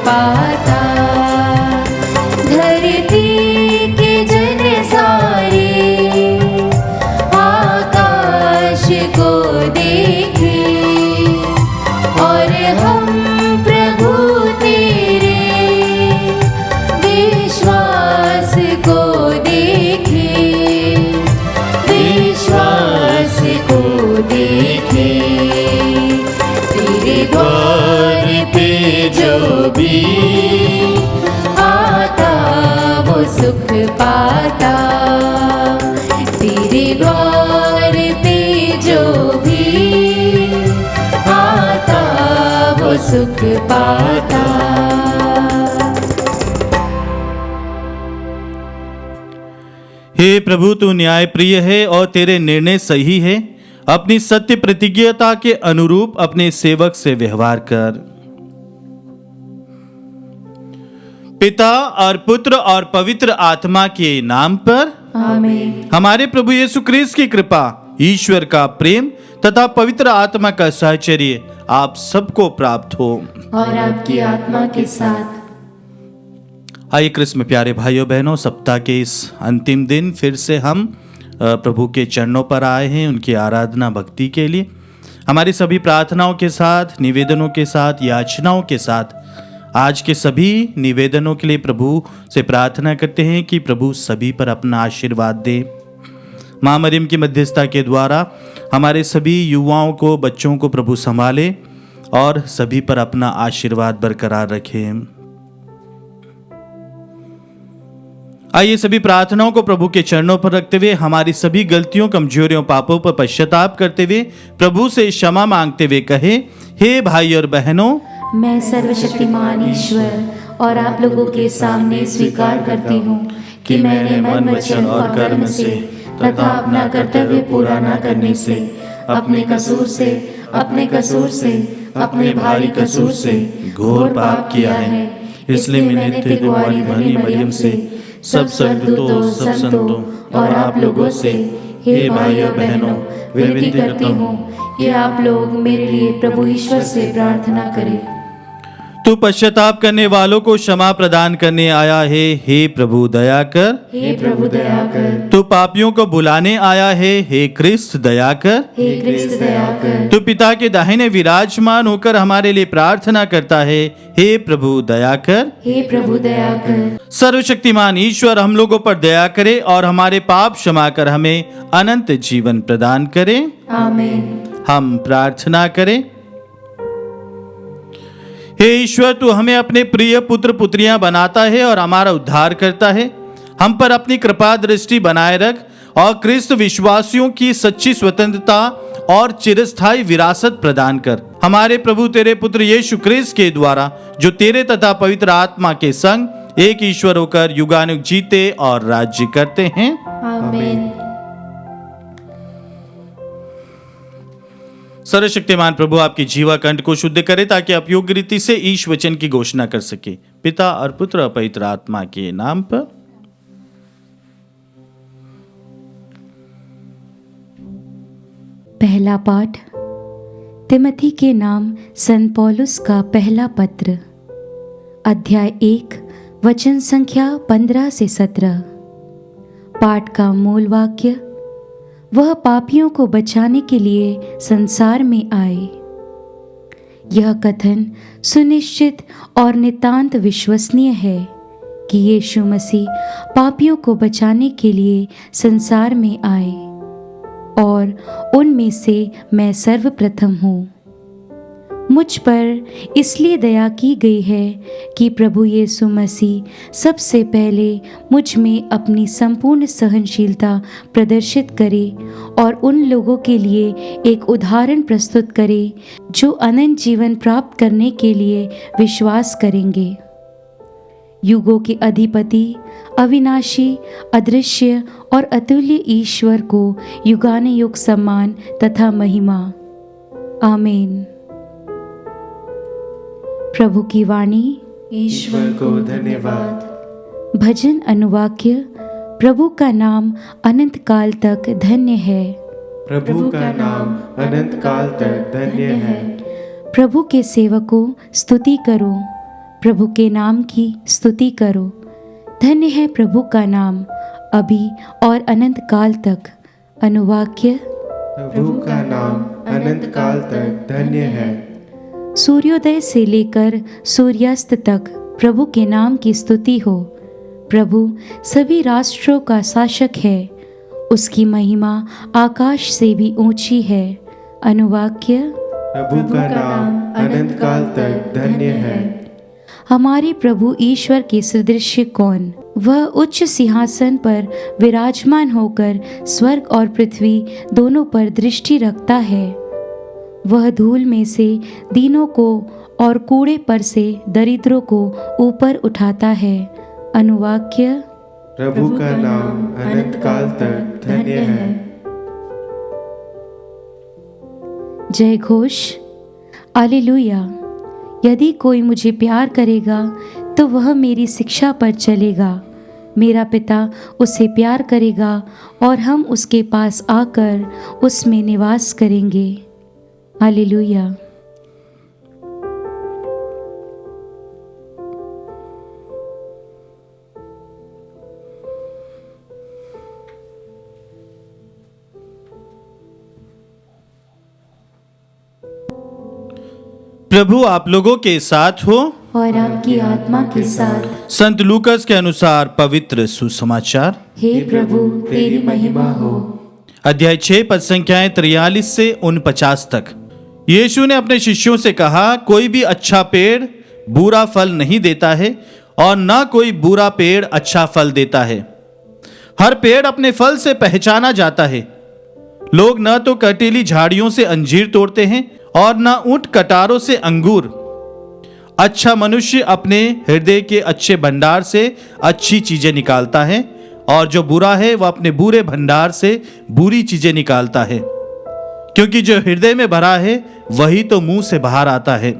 पाता। धरती के जन सारे आकाश को देखे और हम प्रभु तेरे विश्वास को देखे, विश्वास को देखे। तेरे द्वार पे जो भी आता वो सुख पाता। तेरे द्वार पे जो भी आता वो सुख पाता। हे प्रभु, तू न्याय प्रिय है और तेरे निर्णय सही है। अपनी सत्य प्रतिज्ञता के अनुरूप अपने सेवक से व्यवहार कर। पिता और पुत्र और पवित्र आत्मा के नाम पर आमीन। हमारे प्रभु यीशु ख्रीस्त की कृपा, ईश्वर का प्रेम तथा पवित्र आत्मा का साहचर्य आप सबको प्राप्त हो और आपकी आत्मा के साथ। आइए क्रिस्त में प्यारे भाइयों बहनों, सप्ताह के इस अंतिम दिन फिर से हम प्रभु के चरणों पर आए हैं उनकी आराधना भक्ति के लिए। हमारी सभी प्रार्थनाओं के साथ, निवेदनों के साथ, याचनाओं के साथ आज के सभी निवेदनों के लिए प्रभु से प्रार्थना करते हैं कि प्रभु सभी पर अपना आशीर्वाद दे। माँ मरियम की मध्यस्थता के द्वारा हमारे सभी युवाओं को, बच्चों को प्रभु संभाले और सभी पर अपना आशीर्वाद बरकरार रखे। आइए सभी प्रार्थनाओं को प्रभु के चरणों पर रखते हुए, हमारी सभी गलतियों, कमजोरियों, पापों पर पश्चाताप करते हुए प्रभु से क्षमा मांगते हुए कहे, हे भाई और बहनों, मैं सर्वशक्तिमान ईश्वर और आप लोगों के सामने स्वीकार करती हूँ कि मैंने मन, वचन और कर्म से तथा अपना कर्तव्य पूरा न करने से, अपने कसूर से, अपने भारी कसूर से घोर पाप किया है। इसलिए मैंने नित्य कुंवारी धन्य मरियम से, सब स्वर्गदूतों, सब संतों और आप लोगों से, हे भाइयों बहनों, विनती करती हूँ कि आप लोग मेरे लिए प्रभु ईश्वर से प्रार्थना करें। तू पश्चाताप करने वालों को क्षमा प्रदान करने आया है, हे प्रभु दया कर। हे प्रभु दया कर। तू पापियों को बुलाने आया है, हे क्रिस्त दया कर। हे क्रिस्त दया कर। तू पिता के दाहिने विराजमान होकर हमारे लिए प्रार्थना करता है, हे प्रभु दया कर। हे प्रभु दया कर। सर्वशक्तिमान ईश्वर हम लोगों पर दया करे और हमारे पाप क्षमा कर हमें अनंत जीवन प्रदान करे। आमीन। हम प्रार्थना करें। हे ईश्वर, तू हमें अपने प्रिय पुत्र पुत्रियां बनाता है और हमारा उद्धार करता है। हम पर अपनी कृपा दृष्टि बनाए रख और क्रिस्त विश्वासियों की सच्ची स्वतंत्रता और चिरस्थायी विरासत प्रदान कर। हमारे प्रभु तेरे पुत्र यीशु ख्रीस्त के द्वारा, जो तेरे तथा पवित्र आत्मा के संग एक ईश्वर होकर युगानुग जीते और राज्य करते हैं। आमीन। सर्वशक्तिमान प्रभु आपकी जीवा कंठ को शुद्ध करे ताकि आप योग्य रीति से ईश वचन की घोषणा कर सके। पिता और पुत्र और पवित्र आत्मा के नाम पर। पहला पाठ तिमोथी के नाम संत पौलुस का पहला पत्र, अध्याय 1, वचन संख्या 15 से 17। पाठ का मूल वाक्य, वह पापियों को बचाने के लिए संसार में आए। यह कथन सुनिश्चित और नितांत विश्वसनीय है कि यीशु मसीह पापियों को बचाने के लिए संसार में आए और उनमें से मैं सर्वप्रथम हूँ। मुझ पर इसलिए दया की गई है कि प्रभु यीशु मसीह सबसे पहले मुझ में अपनी संपूर्ण सहनशीलता प्रदर्शित करे और उन लोगों के लिए एक उदाहरण प्रस्तुत करे जो अनंत जीवन प्राप्त करने के लिए विश्वास करेंगे। युगों के अधिपति, अविनाशी, अदृश्य और अतुल्य ईश्वर को युगानुयुग सम्मान तथा महिमा। आमीन। प्रभु की वाणी। ईश्वर को धन्यवाद। भजन अनुवाक्य, प्रभु का नाम अनंत काल तक धन्य है। प्रभु का नाम अनंत काल तक धन्य है। प्रभु के सेवकों स्तुति करो, प्रभु के नाम की स्तुति करो। धन्य है प्रभु का नाम अभी और अनंत काल तक। अनुवाक्य प्रभु का नाम अनंत काल तक धन्य है। सूर्योदय से लेकर सूर्यास्त तक प्रभु के नाम की स्तुति हो। प्रभु सभी राष्ट्रों का शासक है, उसकी महिमा आकाश से भी ऊंची है। अनुवाक्य प्रभु का नाम अनंत काल तक धन्य है। हमारे प्रभु ईश्वर के सदृश कौन? वह उच्च सिंहासन पर विराजमान होकर स्वर्ग और पृथ्वी दोनों पर दृष्टि रखता है। वह धूल में से दीनों को और कूड़े पर से दरिद्रों को ऊपर उठाता है। अनुवाक्य प्रभु का नाम अनंत काल तक धन्य है। जय घोष। हालेलुया। यदि कोई मुझे प्यार करेगा तो वह मेरी शिक्षा पर चलेगा। मेरा पिता उसे प्यार करेगा और हम उसके पास आकर उसमें निवास करेंगे। हालेलुया। प्रभु आप लोगों के साथ हो और आपकी आत्मा के साथ। संत लूकस के अनुसार पवित्र सुसमाचार। हे प्रभु तेरी महिमा हो। अध्याय 6 पद संख्याएं 43 से 49 तक। यीशु ने अपने शिष्यों से कहा, कोई भी अच्छा पेड़ बुरा फल नहीं देता है और न कोई बुरा पेड़ अच्छा फल देता है। हर पेड़ अपने फल से पहचाना जाता है। लोग न तो कटीली झाड़ियों से अंजीर तोड़ते हैं और न ऊंट कटारों से अंगूर। अच्छा मनुष्य अपने हृदय के अच्छे भंडार से अच्छी चीजें निकालता है और जो बुरा है वह अपने बुरे भंडार से बुरी चीजें निकालता है, क्योंकि जो हृदय में भरा है वही तो मुंह से बाहर आता है।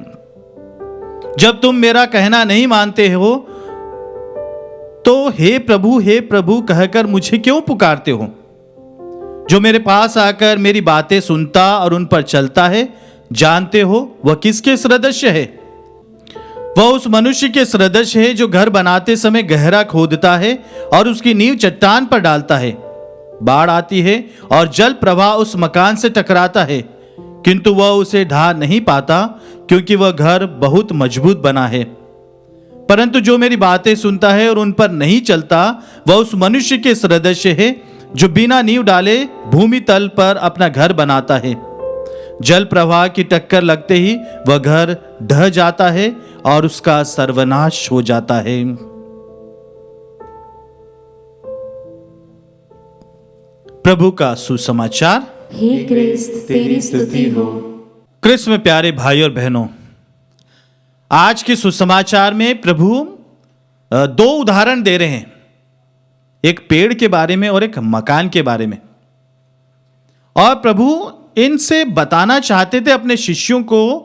जब तुम मेरा कहना नहीं मानते हो तो हे प्रभु कहकर मुझे क्यों पुकारते हो? जो मेरे पास आकर मेरी बातें सुनता और उन पर चलता है, जानते हो वह किसके सदृश है? वह उस मनुष्य के सदृश है जो घर बनाते समय गहरा खोदता है और उसकी नींव चट्टान पर डालता है। बाढ़ आती है और जल प्रवाह उस मकान से टकराता है, किंतु वह उसे ढा नहीं पाता, क्योंकि वह घर बहुत मजबूत बना है। परंतु जो मेरी बातें सुनता है और उन पर नहीं चलता, वह उस मनुष्य के सदृश है जो बिना नींव डाले भूमि तल पर अपना घर बनाता है। जल प्रवाह की टक्कर लगते ही वह घर ढह जाता है और उसका सर्वनाश हो जाता है। प्रभु का सुसमाचार। हे क्रिस्त तेरी स्तुति हो। क्रिस्त में प्यारे भाई और बहनों, आज के सुसमाचार में प्रभु दो उदाहरण दे रहे हैं, एक पेड़ के बारे में और एक मकान के बारे में। और प्रभु इनसे बताना चाहते थे अपने शिष्यों को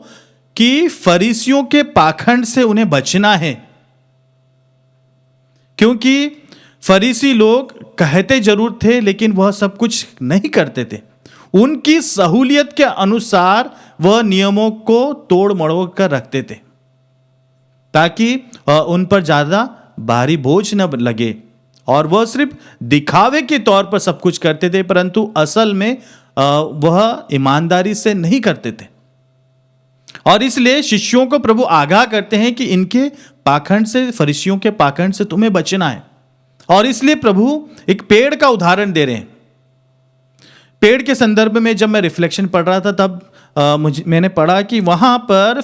कि फरीसियों के पाखंड से उन्हें बचना है, क्योंकि फरीसी लोग कहते जरूर थे लेकिन वह सब कुछ नहीं करते थे। उनकी सहूलियत के अनुसार वह नियमों को तोड़ मड़ोड़ कर रखते थे ताकि उन पर ज्यादा भारी बोझ न लगे, और वह सिर्फ दिखावे के तौर पर सब कुछ करते थे, परंतु असल में वह ईमानदारी से नहीं करते थे। और इसलिए शिष्यों को प्रभु आगाह करते हैं कि इनके पाखंड से, फरीसियों के पाखंड से तुम्हें बचना है। और इसलिए प्रभु एक पेड़ का उदाहरण दे रहे हैं। पेड़ के संदर्भ में जब मैं रिफ्लेक्शन पढ़ रहा था तब मैंने पढ़ा कि वहां पर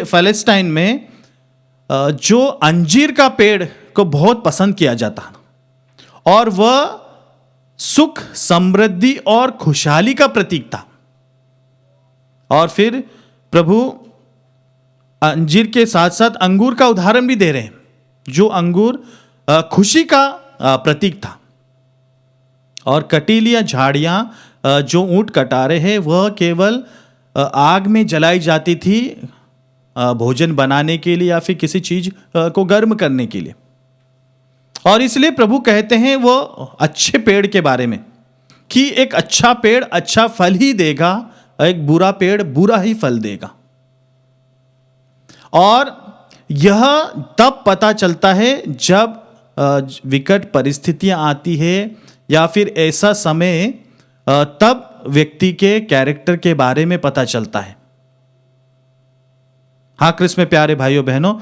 फलस्तीन में जो अंजीर का पेड़ को बहुत पसंद किया जाता और वह सुख, समृद्धि और खुशहाली का प्रतीक था। और फिर प्रभु अंजीर के साथ साथ अंगूर का उदाहरण भी दे रहे हैं, जो अंगूर खुशी का प्रतीक था। और कटीलियां झाड़ियां जो ऊंट कटारे हैं वह केवल आग में जलाई जाती थी भोजन बनाने के लिए या फिर किसी चीज को गर्म करने के लिए। और इसलिए प्रभु कहते हैं वो अच्छे पेड़ के बारे में कि एक अच्छा पेड़ अच्छा फल ही देगा, एक बुरा पेड़ बुरा ही फल देगा। और यह तब पता चलता है जब विकट परिस्थितियां आती है या फिर ऐसा समय तब व्यक्ति के कैरेक्टर के बारे में पता चलता है। हाँ कृष्ण में प्यारे भाइयों बहनों,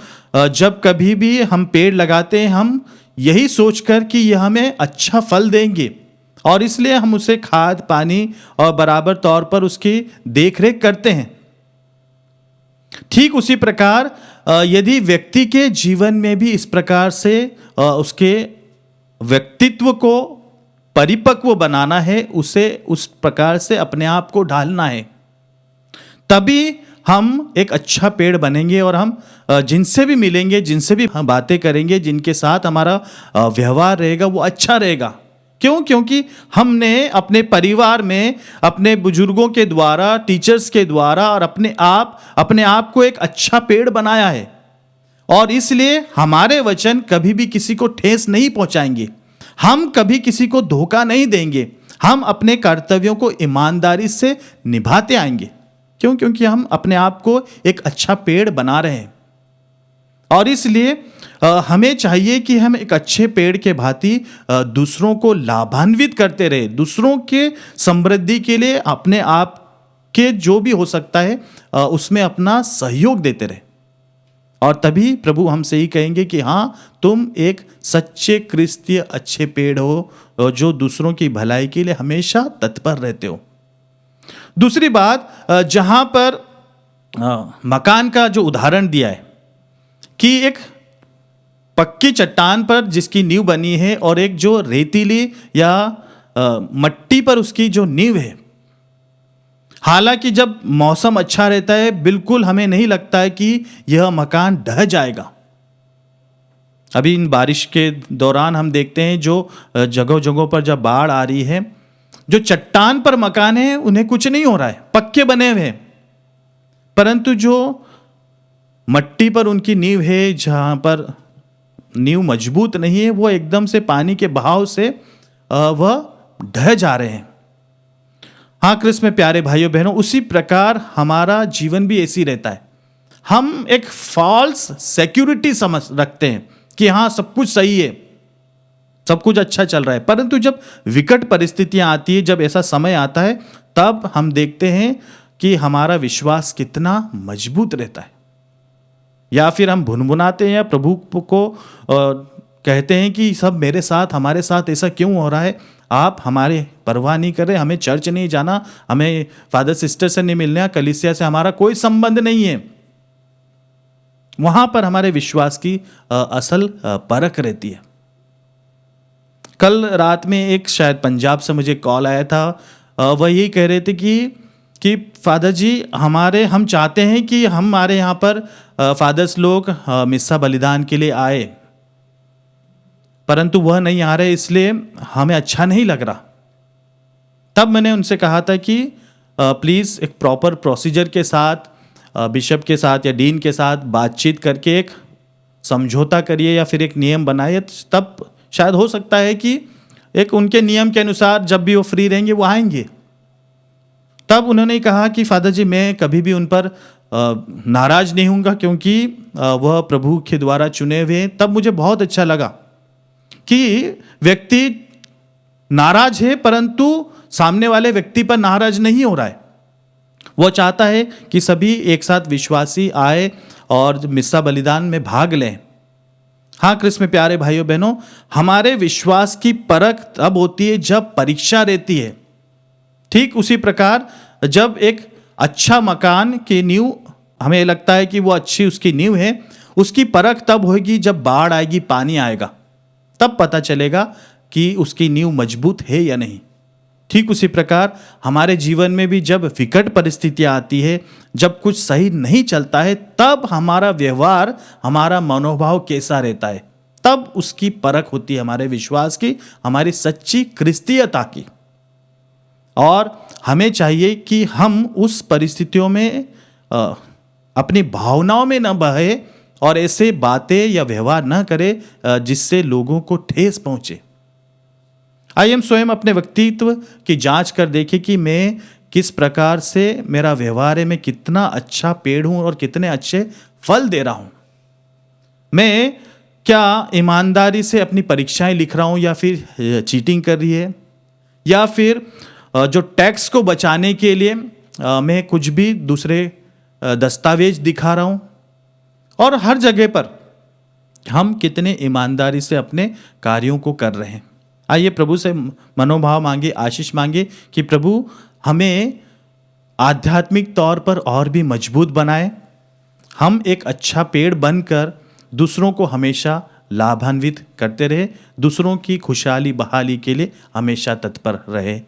जब कभी भी हम पेड़ लगाते हैं हम यही सोचकर कि यह हमें अच्छा फल देंगे और इसलिए हम उसे खाद पानी और बराबर तौर पर उसकी देखरेख करते हैं। ठीक उसी प्रकार यदि व्यक्ति के जीवन में भी इस प्रकार से उसके व्यक्तित्व को परिपक्व बनाना है, उसे उस प्रकार से अपने आप को ढालना है, तभी हम एक अच्छा पेड़ बनेंगे और हम जिनसे भी मिलेंगे, जिनसे भी हम बातें करेंगे, जिनके साथ हमारा व्यवहार रहेगा वो अच्छा रहेगा। क्यों? क्योंकि हमने अपने परिवार में अपने बुजुर्गों के द्वारा, टीचर्स के द्वारा और अपने आप को एक अच्छा पेड़ बनाया है और इसलिए हमारे वचन कभी भी किसी को ठेस नहीं पहुंचाएंगे, हम कभी किसी को धोखा नहीं देंगे, हम अपने कर्तव्यों को ईमानदारी से निभाते आएंगे। क्यों? क्योंकि हम अपने आप को एक अच्छा पेड़ बना रहे हैं और इसलिए हमें चाहिए कि हम एक अच्छे पेड़ के भांति दूसरों को लाभान्वित करते रहे, दूसरों के समृद्धि के लिए अपने आप के जो भी हो सकता है उसमें अपना सहयोग देते रहे और तभी प्रभु हमसे ही कहेंगे कि हाँ तुम एक सच्चे क्रिस्तीय अच्छे पेड़ हो जो दूसरों की भलाई के लिए हमेशा तत्पर रहते हो। दूसरी बात, जहां पर मकान का जो उदाहरण दिया है कि एक पक्की चट्टान पर जिसकी नींव बनी है और एक जो रेतीली या मट्टी पर उसकी जो नींव है, हालांकि जब मौसम अच्छा रहता है बिल्कुल हमें नहीं लगता है कि यह मकान ढह जाएगा। अभी इन बारिश के दौरान हम देखते हैं जो जगह जगहों पर जब बाढ़ आ रही है, जो चट्टान पर मकान है उन्हें कुछ नहीं हो रहा है, पक्के बने हुए हैं, परंतु जो मट्टी पर उनकी नींव है, जहां पर नींव मजबूत नहीं है, वो एकदम से पानी के बहाव से वह ढह जा रहे हैं। हाँ कृष्ण में प्यारे भाइयों बहनों, उसी प्रकार हमारा जीवन भी ऐसी रहता है। हम एक फॉल्स सिक्योरिटी समझ रखते हैं कि हाँ सब कुछ सही है, सब कुछ अच्छा चल रहा है, परंतु जब विकट परिस्थितियां आती है, जब ऐसा समय आता है, तब हम देखते हैं कि हमारा विश्वास कितना मजबूत रहता है। या फिर हम भुनभुनाते हैं या प्रभु को कहते हैं कि सब मेरे साथ, हमारे साथ ऐसा क्यों हो रहा है, आप हमारे परवाह नहीं कर रहे, हमें चर्च नहीं जाना, हमें फादर सिस्टर से नहीं मिलना, कलीसिया से हमारा कोई संबंध नहीं है। वहां पर हमारे विश्वास की असल परख रहती है। कल रात में एक शायद पंजाब से मुझे कॉल आया था, वह यही कह रहे थे कि फादर जी हम चाहते हैं कि हमारे यहाँ पर फादर्स लोग मिस्सा बलिदान के लिए आए, परंतु वह नहीं आ रहे, इसलिए हमें अच्छा नहीं लग रहा। तब मैंने उनसे कहा था कि प्लीज़ एक प्रॉपर प्रोसीजर के साथ, बिशप के साथ या डीन के साथ बातचीत करके एक समझौता करिए या फिर एक नियम बनाइए, तब शायद हो सकता है कि एक उनके नियम के अनुसार जब भी वो फ्री रहेंगे वो आएंगे। तब उन्होंने कहा कि फादर जी मैं कभी भी उन पर नाराज नहीं हूँगा क्योंकि वह प्रभु के द्वारा चुने हुए हैं। तब मुझे बहुत अच्छा लगा कि व्यक्ति नाराज है परंतु सामने वाले व्यक्ति पर नाराज नहीं हो रहा है। वो चाहता है कि सभी एक साथ विश्वासी आए और मिस्सा बलिदान में भाग लें। हाँ कृष्ण में प्यारे भाइयों बहनों, हमारे विश्वास की परख तब होती है जब परीक्षा रहती है। ठीक उसी प्रकार जब एक अच्छा मकान की नींव हमें लगता है कि वो अच्छी उसकी नींव है, उसकी परख तब होगी जब बाढ़ आएगी, पानी आएगा, तब पता चलेगा कि उसकी नींव मजबूत है या नहीं। ठीक उसी प्रकार हमारे जीवन में भी जब विकट परिस्थितियां आती है, जब कुछ सही नहीं चलता है, तब हमारा व्यवहार, हमारा मनोभाव कैसा रहता है, तब उसकी परख होती है हमारे विश्वास की, हमारी सच्ची क्रिस्तीयता की। और हमें चाहिए कि हम उस परिस्थितियों में अपनी भावनाओं में न बहे और ऐसे बातें या व्यवहार न करें जिससे लोगों को ठेस पहुंचे। आइए हम स्वयं अपने व्यक्तित्व की जांच कर देखें कि मैं किस प्रकार से मेरा व्यवहार है, मैं कितना अच्छा पेड़ हूं और कितने अच्छे फल दे रहा हूं। मैं क्या ईमानदारी से अपनी परीक्षाएं लिख रहा हूँ या फिर चीटिंग कर रही है, या फिर जो टैक्स को बचाने के लिए मैं कुछ भी दूसरे दस्तावेज दिखा रहा हूँ। और हर जगह पर हम कितने ईमानदारी से अपने कार्यों को कर रहे हैं। आइए प्रभु से मनोभाव मांगे, आशीष मांगे कि प्रभु हमें आध्यात्मिक तौर पर और भी मजबूत बनाए, हम एक अच्छा पेड़ बनकर दूसरों को हमेशा लाभान्वित करते रहे, दूसरों की खुशहाली बहाली के लिए हमेशा तत्पर रहे।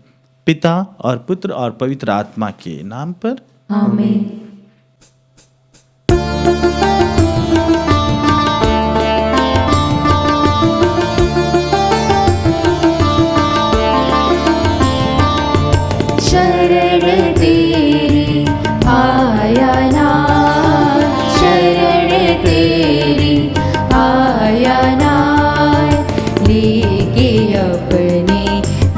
पिता और पुत्र और पवित्र आत्मा के नाम पर आमीन। शरण तेरी आया नाथ, शरण तेरी आया नाथ, लेके अपने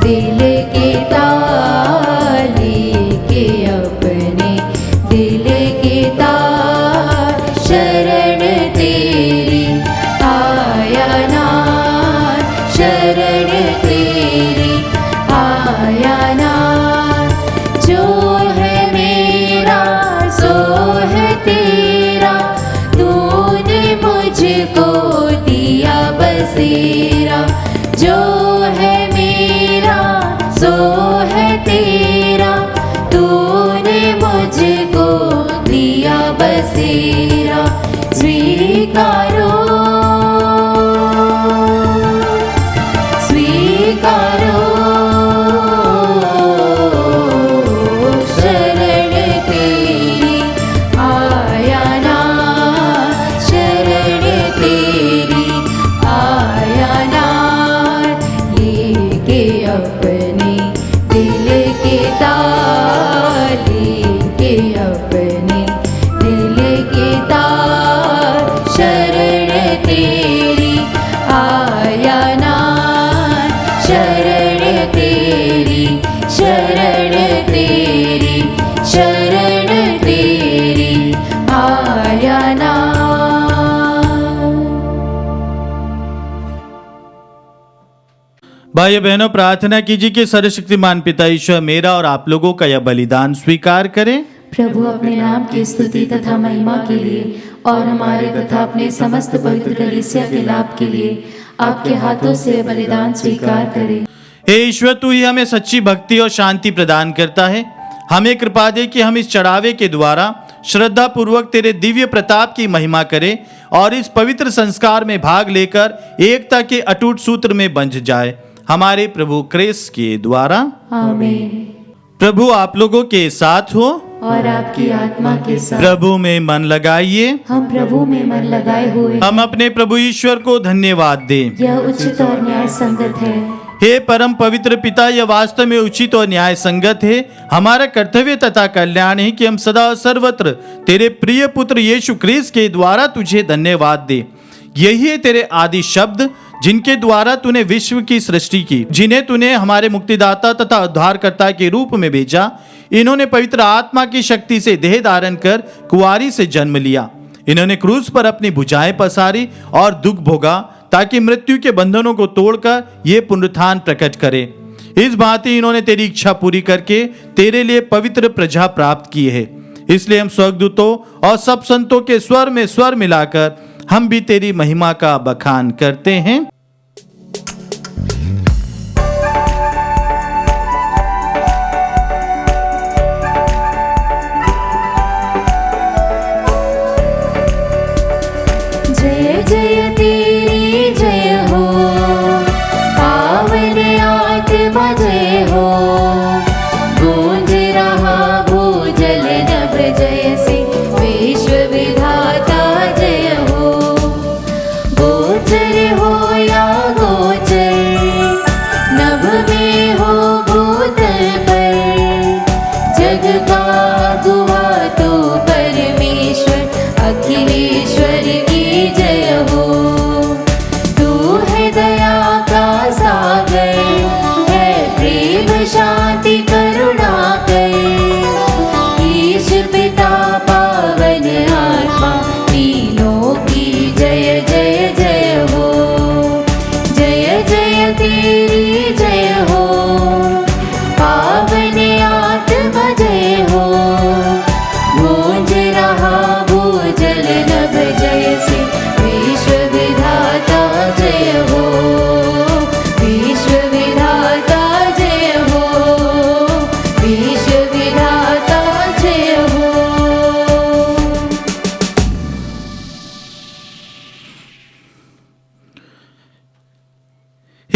दिल के तार, लेके अपने दिल के तार, शरण तेरी आया नाथ, शरण तेरी आया नाथ, जो है मेरा सो है तेरा, तूने मुझको दिया बसेरा, जो है मेरा सो है तेरा, तूने मुझको दिया बसेरा, स्वीकारो स्वीकारो, शरण तेरी आया नाथ, शरण तेरी आया नाथ, लेके अपने दिल के तार, लेके अपने दिल के तार, शरण तेरी आया नाथ, शरण तेरी, शरण तेरी, शरण तेरी आया नाथ। भाइयों बहनों, प्रार्थना कीजिए कि सर्वशक्तिमान पिता ईश्वर मेरा और आप लोगों का यह बलिदान स्वीकार करें। प्रभु अपने नाम की स्तुति तथा महिमा के लिए और हमारे तथा अपने समस्त पवित्र कलीसिया के लाभ के लिए आपके हाथों से बलिदान स्वीकार करें। हे ईश्वर, तू ही हमें सच्ची भक्ति और शांति प्रदान करता है। हमें कृपा दे कि हम इस चढ़ावे के द्वारा श्रद्धा पूर्वक तेरे दिव्य प्रताप की महिमा करें और इस पवित्र संस्कार में भाग लेकर एकता के अटूट सूत्र में बंध जाए, हमारे प्रभु क्रिस्त के द्वारा। आमीन। प्रभु आप लोगों के साथ हो और आपकी आत्मा के साथ। प्रभु में मन लगाइए। हम प्रभु में मन लगाए हुए हम अपने प्रभु ईश्वर को धन्यवाद दें। यह उचित और न्याय संगत है। हे परम पवित्र पिता, यह वास्तव में उचित और न्याय संगत है। हमारा कर्तव्य तथा कल्याण है कि हम सदा सर्वत्र तेरे प्रिय पुत्र यीशु क्रिस्त के द्वारा तुझे धन्यवाद दे। यही है तेरे आदि शब्द जिनके द्वारा तूने विश्व की सृष्टि की, जिन्हें तूने हमारे मुक्तिदाता तथा उद्धारकर्ता के रूप में भेजा। इन्होंने पवित्र आत्मा की शक्ति से देह धारण कर कुंवारी से जन्म लिया। इन्होंने क्रूस पर अपनी भुजाएं पसारी और दुख भोगा, ताकि मृत्यु के बंधनों को तोड़कर ये पुनरुत्थान प्रकट करे। इस भांति इन्होंने तेरी इच्छा पूरी करके तेरे लिए पवित्र प्रजा प्राप्त की है। इसलिए हम स्वर्गदूतों और सब संतों के स्वर में स्वर मिलाकर हम भी तेरी महिमा का बखान करते हैं। जय जय तेरी जय हो, पावन आत्मा जय हो, गूंज रहा भूजल नभ जय से, विश्व विधाता जय हो, गोचर हो या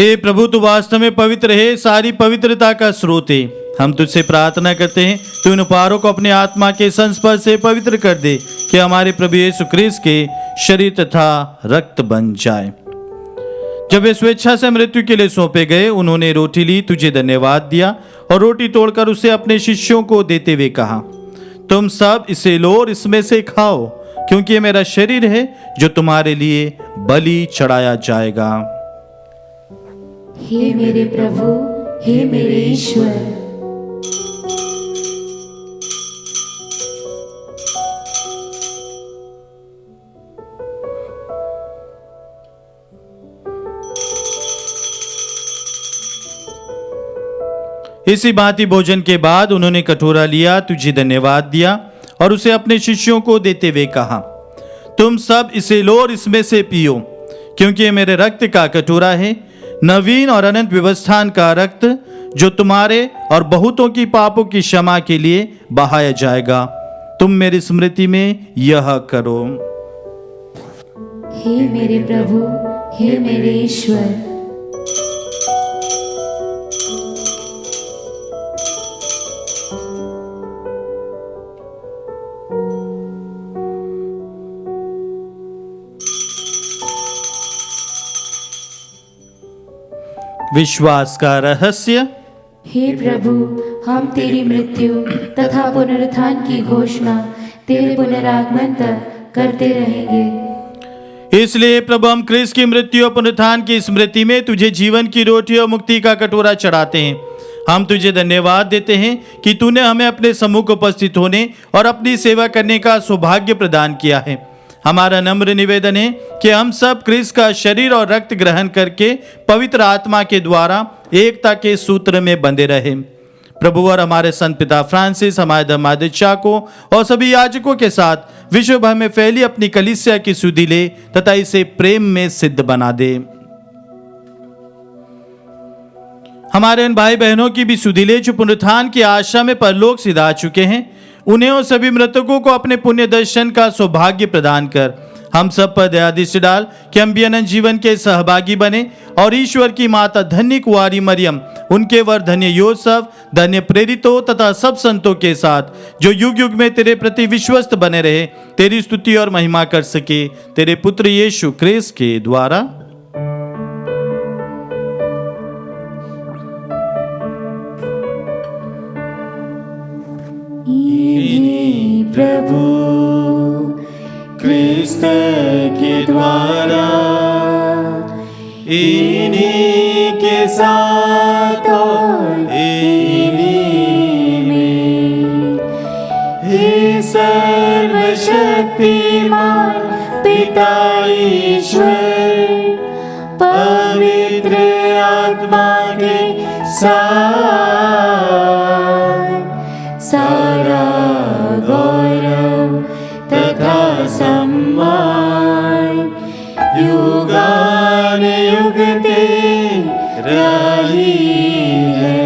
हे प्रभु, तू वास्तव में पवित्र है, सारी पवित्रता का स्रोत है। हम तुझसे प्रार्थना करते हैं, तू इन उपहारों को अपने आत्मा के संस्पर्श से पवित्र कर दे कि हमारे प्रभु यीशु ख्रीस्त के शरीर तथा रक्त बन जाए। जब वे स्वेच्छा से मृत्यु के लिए सौंपे गए, उन्होंने रोटी ली, तुझे धन्यवाद दिया और रोटी तोड़कर उसे अपने शिष्यों को देते हुए कहा, तुम सब इसे लो और इसमें से खाओ, क्योंकि ये मेरा शरीर है जो तुम्हारे लिए बलि चढ़ाया जाएगा। हे मेरे प्रभु, हे मेरे ईश्वर। इसी भांति भोजन के बाद उन्होंने कटोरा लिया, तुझे धन्यवाद दिया और उसे अपने शिष्यों को देते हुए कहा, तुम सब इसे लो और इसमें से पियो, क्योंकि ये मेरे रक्त का कटोरा है, नवीन और अनंत व्यवस्थान का रक्त, जो तुम्हारे और बहुतों की पापों की क्षमा के लिए बहाया जाएगा। तुम मेरी स्मृति में यह करो। हे मेरे प्रभु, हे मेरे ईश्वर। विश्वास का रहस्य। हे प्रभु, हम तेरी मृत्यु तथा पुनरुत्थान की घोषणा तेरे पुनरागमन तक करते रहेंगे। इसलिए प्रभु, हम क्रिस्त की मृत्यु और पुनरुत्थान की स्मृति में तुझे जीवन की रोटी और मुक्ति का कटोरा चढ़ाते हैं। हम तुझे धन्यवाद देते हैं कि तूने हमें अपने सम्मुख उपस्थित होने और अपनी सेवा करने का सौभाग्य प्रदान किया है। हमारा नम्र निवेदन है कि हम सब क्रिस्त का शरीर और रक्त ग्रहण करके पवित्र आत्मा के द्वारा एकता के सूत्र में बंधे रहे। प्रभु और हमारे संत पिता फ्रांसिस, हमारे धर्माध्यक्षा को और सभी याजकों के साथ विश्व भर में फैली अपनी कलीसिया की सुधि ले तथा इसे प्रेम में सिद्ध बना दे। हमारे उन भाई बहनों की भी सुधि ले जो पुनरुत्थान की आशा में परलोक सिधा चुके हैं, उन्हें और सभी मृतकों को अपने पुण्य दर्शन का सौभाग्य प्रदान कर हम सब पर दया दृष्टि डाल कि हम भी अनंत जीवन के सहभागी बने और ईश्वर की माता धन्य कुंवारी मरियम, उनके वर धन्य योसेफ, धन्य प्रेरितों तथा सब संतों के साथ जो युग युग में तेरे प्रति विश्वस्त बने रहे, तेरी स्तुति और महिमा कर सके, तेरे पुत्र यीशु ख्रीस्त के द्वारा। प्रभु क्रिस्त के द्वारा, इन्हीं के साथ और इन्हीं में, हे सर्वशक्तिमान पिता ईश्वर, पवित्र आत्मा के साथ सारा गौरव तथा सम्मान युगान युग तेरा ही है।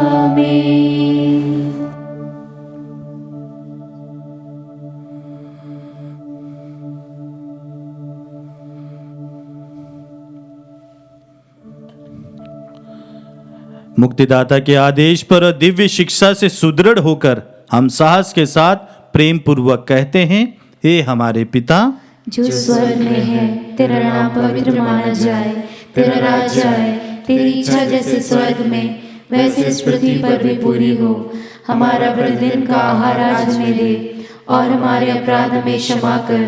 आमीन। मुक्तिदाता के आदेश पर और दिव्य शिक्षा से सुदृढ़ होकर हम साहस के साथ प्रेम पूर्वक कहते हैं, हे हमारे पिता जो स्वर्ग में है, तेरा नाम पवित्र माना जाए, तेरा राज्य आए, तेरी इच्छा जैसे स्वर्ग में वैसे इस पृथ्वी पर भी पूरी हो। हमारा प्रतिदिन का आहार आज हमें दे और हमारे अपराध हमें क्षमा कर,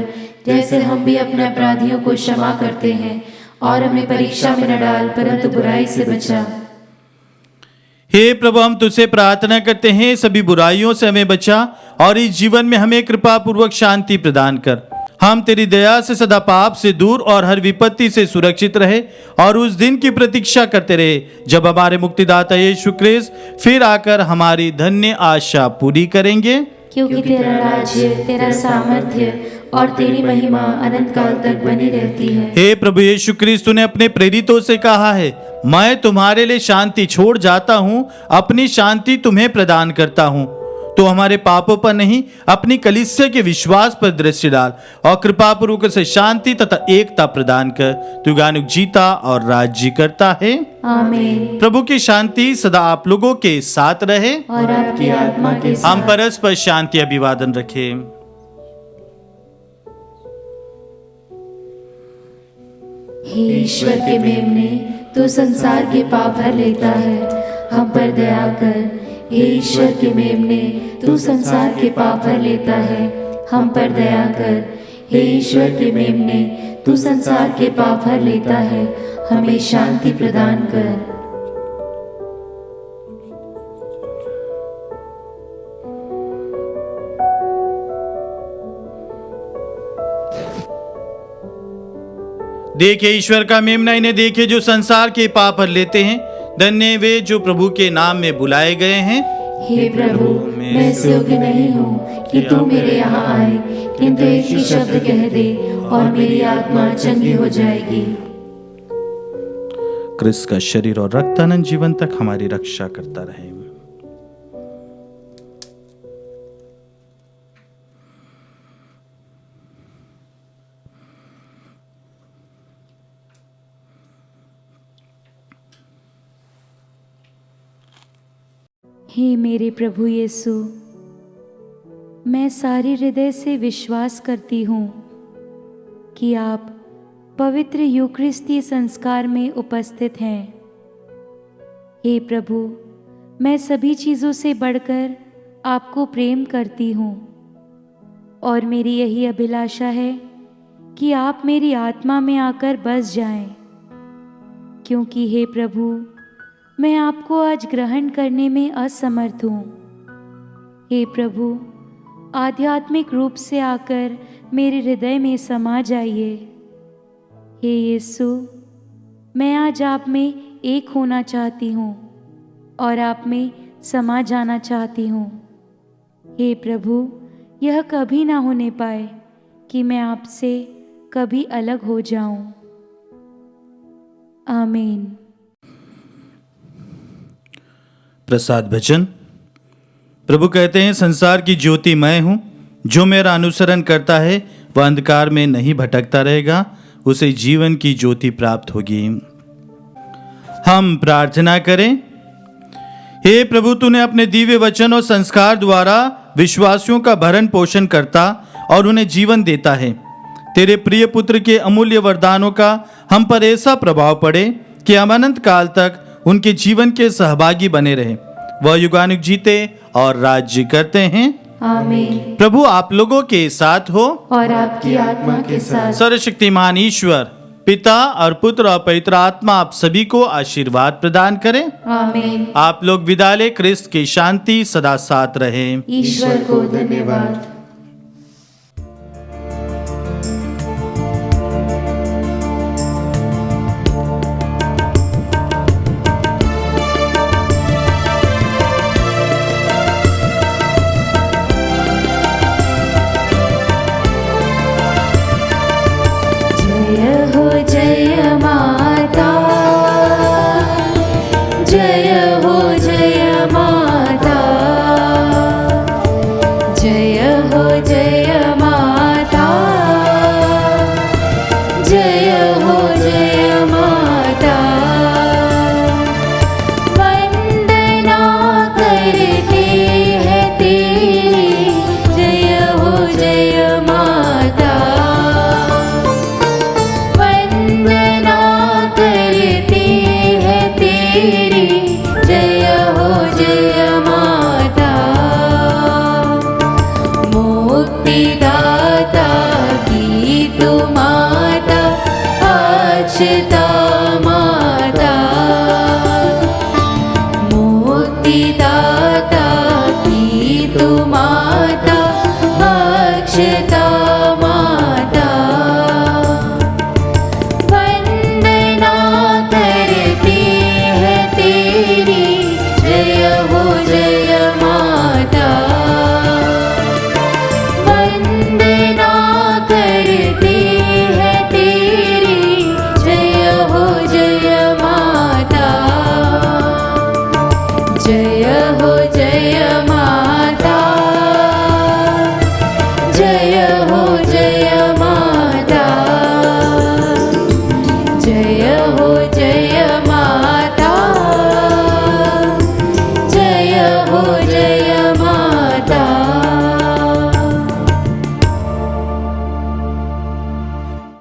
जैसे हम भी अपने अपराधियों को क्षमा करते हैं, और हमें परीक्षा में न डाल परंतु बुराई से बचा। हे प्रभु, हम तुझसे प्रार्थना करते हैं, सभी बुराइयों से हमें बचा और इस जीवन में हमें कृपा पूर्वक शांति प्रदान कर। हम तेरी दया से सदा पाप से दूर और हर विपत्ति से सुरक्षित रहे और उस दिन की प्रतीक्षा करते रहे जब हमारे मुक्तिदाता यीशु ख्रीस्त फिर आकर हमारी धन्य आशा पूरी करेंगे। क्योंकि तेरा राज्य, तेरा सामर्थ्य और तेरी महिमा अनंत काल तक बनी रहती है। हे प्रभु यीशु ख्रीस्त ने अपने प्रेरितों से कहा है, मैं तुम्हारे लिए शांति छोड़ जाता हूँ, अपनी शांति तुम्हें प्रदान करता हूँ। तो हमारे पापों पर नहीं, अपनी कलीसिया के विश्वास पर दृष्टि डाल और कृपा पूर्वक से शांति तथा एकता प्रदान कर। तू युगानुग जीता और राज्य करता है। आमीन। प्रभु की शांति सदा आप लोगों के साथ रहे और आपकी आत्मा के साथ। हम परस्पर शांति अभिवादन रखें। हे ईश्वर के मेमने, तू संसार के पाप भर लेता है, हम पर दया कर। हे ईश्वर के मेमने, तू संसार के पाप भर लेता है, हम पर दया कर। हे ईश्वर के मेमने, तू संसार के पाप भर लेता है, हमें शांति प्रदान कर। देखे ईश्वर का मेमना, इन्हें देखे जो संसार के पाप भर लेते हैं। धन्य वे जो प्रभु के नाम में बुलाए गए हैं। हे प्रभु, मैं इस योग्य नहीं हूँ कि तू मेरे यहाँ आए, किंतु एक ही शब्द कह दे और मेरी आत्मा चंगी हो जाएगी। क्रिस्त का शरीर और रक्त अनंत जीवन तक हमारी रक्षा करता रहे। हे मेरे प्रभु यीशु, मैं सारे हृदय से विश्वास करती हूँ कि आप पवित्र यूकरिस्ती संस्कार में उपस्थित हैं। हे प्रभु, मैं सभी चीज़ों से बढ़कर आपको प्रेम करती हूँ और मेरी यही अभिलाषा है कि आप मेरी आत्मा में आकर बस जाएं, क्योंकि हे प्रभु, मैं आपको आज ग्रहण करने में असमर्थ हूँ। हे प्रभु, आध्यात्मिक रूप से आकर मेरे हृदय में समा जाइए। हे यीशु, मैं आज आप में एक होना चाहती हूँ और आप में समा जाना चाहती हूँ। हे प्रभु, यह कभी ना होने पाए कि मैं आपसे कभी अलग हो जाऊं। आमीन। प्रसाद भजन। प्रभु कहते हैं, संसार की ज्योति मैं हूँ, जो मेरा अनुसरण करता है वह अंधकार में नहीं भटकता रहेगा, उसे जीवन की ज्योति प्राप्त होगी। हम प्रार्थना करें। हे प्रभु, तूने अपने दिव्य वचन और संस्कार द्वारा विश्वासियों का भरण पोषण करता और उन्हें जीवन देता है। तेरे प्रिय पुत्र के अमूल्य वरदानों का हम पर ऐसा प्रभाव पड़े कि हम अनंत काल तक उनके जीवन के सहभागी बने रहे। वह युगानुग जीते और राज्य करते हैं। आमीन। प्रभु आप लोगों के साथ हो और आपकी आत्मा के साथ। सर्वशक्तिमान ईश्वर पिता और पुत्र और पवित्र आत्मा आप सभी को आशीर्वाद प्रदान करें। आमीन। आप लोग विदा लें। क्रिस्त की शांति सदा साथ रहे। ईश्वर को धन्यवाद। जय माता, जय हो जय माता, जय हो जय माता, जय हो जय माता। वंदना करते हैं तेरी, जय हो जय माता। वंदना करते हैं तेरी, जय हो जय माता। मुक्तिदाता की तू माता, अक्षता माता। मुक्तिदाता की तू माता, अक्षता माता। वंदना करते हैं तेरी, जय हो जय माता। वंदना